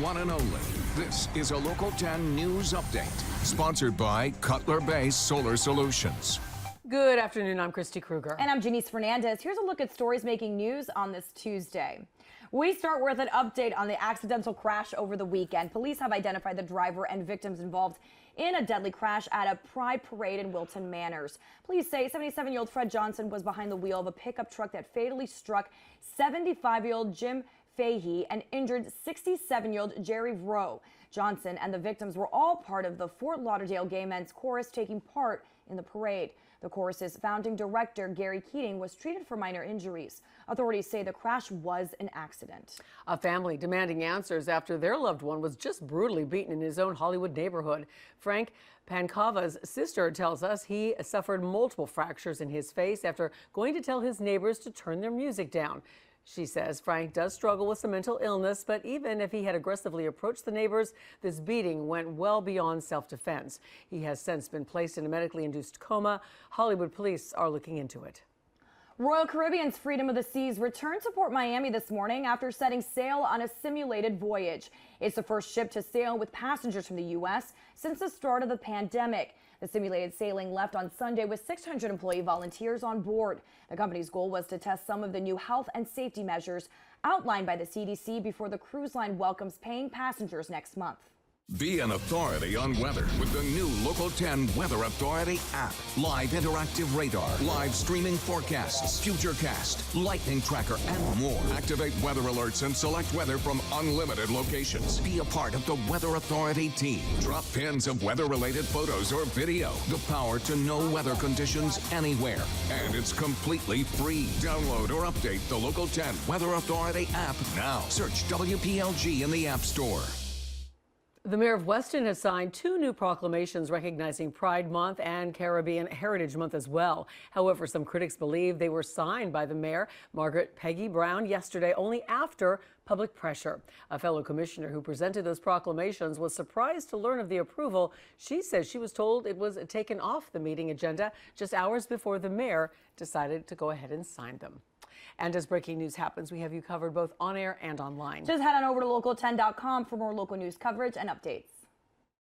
one and only. This is a Local 10 News Update, sponsored by Cutler Bay Solar Solutions. Good afternoon, I'm Christy Kruger. And I'm Janice Fernandez. Here's a look at stories making news on this Tuesday. We start with an update on the accidental crash over the weekend. Police have identified the driver and victims involved in a deadly crash at a Pride Parade in Wilton Manors. Police say 77-year-old Fred Johnson was behind the wheel of a pickup truck that fatally struck 75-year-old Jim Fahey and injured 67-year-old Jerry Rowe. Johnson and the victims were all part of the Fort Lauderdale Gay Men's Chorus taking part in the parade. The chorus's founding director, Gary Keating, was treated for minor injuries. Authorities say the crash was an accident. A family demanding answers after their loved one was just brutally beaten in his own Hollywood neighborhood. Frank Pankava's sister tells us he suffered multiple fractures in his face after going to tell his neighbors to turn their music down. She says Frank does struggle with some mental illness, but even if he had aggressively approached the neighbors, this beating went well beyond self-defense. He has since been placed in a medically induced coma. Hollywood police are looking into it. Royal Caribbean's Freedom of the Seas returned to Port Miami this morning after setting sail on a simulated voyage. It's the first ship to sail with passengers from the U.S. since the start of the pandemic. The simulated sailing left on Sunday with 600 employee volunteers on board. The company's goal was to test some of the new health and safety measures outlined by the CDC before the cruise line welcomes paying passengers next month. Be an authority on weather with the new Local 10 Weather Authority app. Live interactive radar, live streaming forecasts, futurecast, lightning tracker, and more. Activate weather alerts and select weather from unlimited locations. Be a part of the Weather Authority team. Drop pins of weather-related photos or video. The power to know weather conditions anywhere. And it's completely free. Download or update the Local 10 Weather Authority app now. Search WPLG in the App Store. The mayor of Weston has signed 2 new proclamations recognizing Pride Month and Caribbean Heritage Month as well. However, some critics believe they were signed by the mayor, Margaret Peggy Brown, yesterday only after public pressure. A fellow commissioner who presented those proclamations was surprised to learn of the approval. She says she was told it was taken off the meeting agenda just hours before the mayor decided to go ahead and sign them. And as breaking news happens, we have you covered both on air and online. Just head on over to local10.com for more local news coverage and updates.